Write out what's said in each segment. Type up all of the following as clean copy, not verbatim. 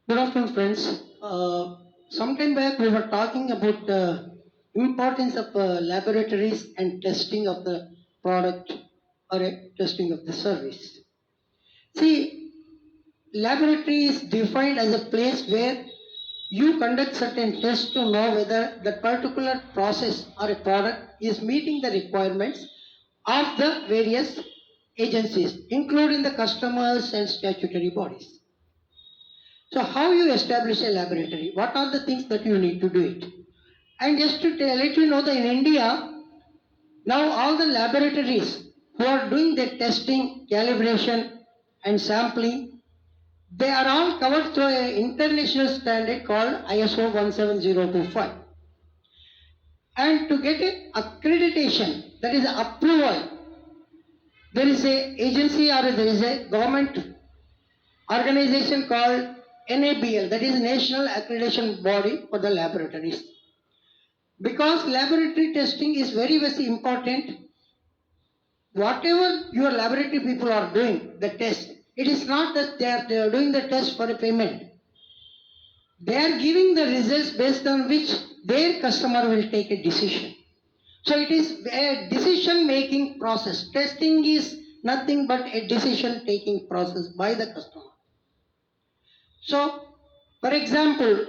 Good afternoon, friends. Some time back, we were talking about the importance of laboratories and testing of the product or testing of the service. See, laboratory is defined as a place where you conduct certain tests to know whether the particular process or a product is meeting the requirements of the various agencies, including the customers and statutory bodies. So how you establish a laboratory? What are the things that you need to do it? And just to let you know that in India, now all the laboratories who are doing the testing, calibration and sampling, they are all covered through an international standard called ISO 17025. And to get an accreditation, that is approval, there is a agency or there is a government organization called Nabl, that is National Accreditation Body for the laboratories. Because laboratory testing is very important, whatever your laboratory people are doing, the test, it is not that they are doing the test for a payment. They are giving the results based on which their customer will take a decision. So it is a decision making process. Testing is nothing but a decision taking process by the customer. So, for example,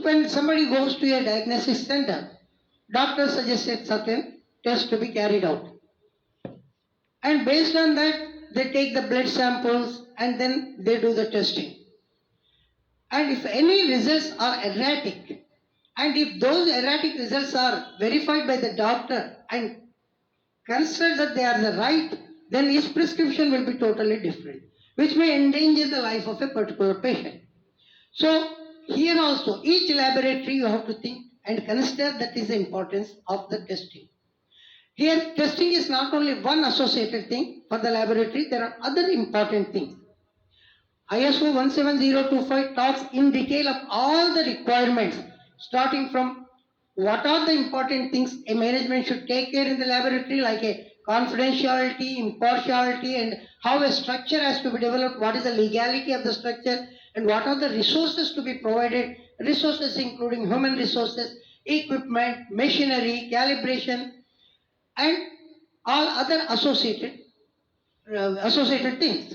when somebody goes to a diagnosis center, doctor suggested certain tests to be carried out. And based on that, they take the blood samples and then they do the testing. And if any results are erratic, and if those erratic results are verified by the doctor and consider that they are the right, then his prescription will be totally different, which may endanger the life of a particular patient. So here also, each laboratory you have to think and consider that is the importance of the testing. Here, testing is not only one associated thing for the laboratory, there are other important things. ISO 17025 talks in detail of all the requirements, starting from what are the important things a management should take care in the laboratory, like a confidentiality, impartiality, and how a structure has to be developed, what is the legality of the structure, and what are the resources to be provided, resources including human resources, equipment, machinery, calibration, and all other associated things.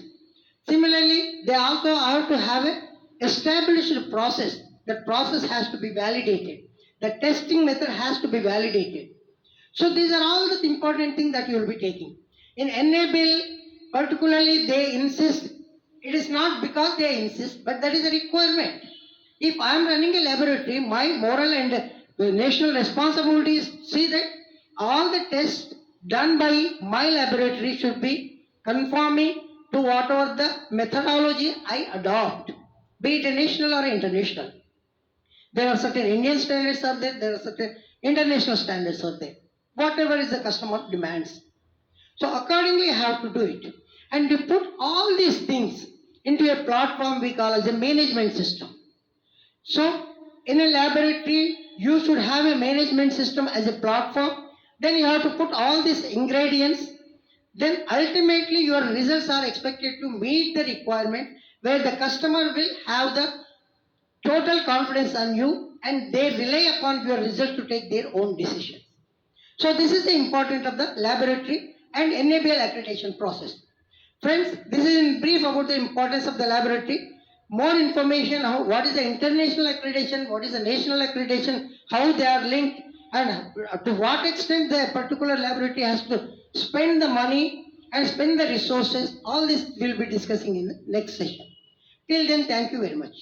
Similarly, they also have to have an established process. The process has to be validated. The testing method has to be validated. So these are all the important things that you will be taking. In Nabl, particularly, they insist. It is not because they insist, but that is a requirement. If I am running a laboratory, my moral and national responsibility is see that all the tests done by my laboratory should be conforming to whatever the methodology I adopt, be it national or international. There are certain Indian standards are there are certain international standards are there. Whatever is the customer demands. So accordingly I have to do it. And we put all these things into a platform we call as a management system. So in a laboratory, you should have a management system as a platform. Then you have to put all these ingredients. Then ultimately your results are expected to meet the requirement where the customer will have the total confidence on you and they rely upon your result to take their own decisions. So this is the importance of the laboratory and Nabl accreditation process. Friends, this is in brief about the importance of the laboratory. More information, what is the international accreditation, what is the national accreditation, how they are linked, and to what extent the particular laboratory has to spend the money and spend the resources, all this we'll be discussing in the next session. Till then, thank you very much.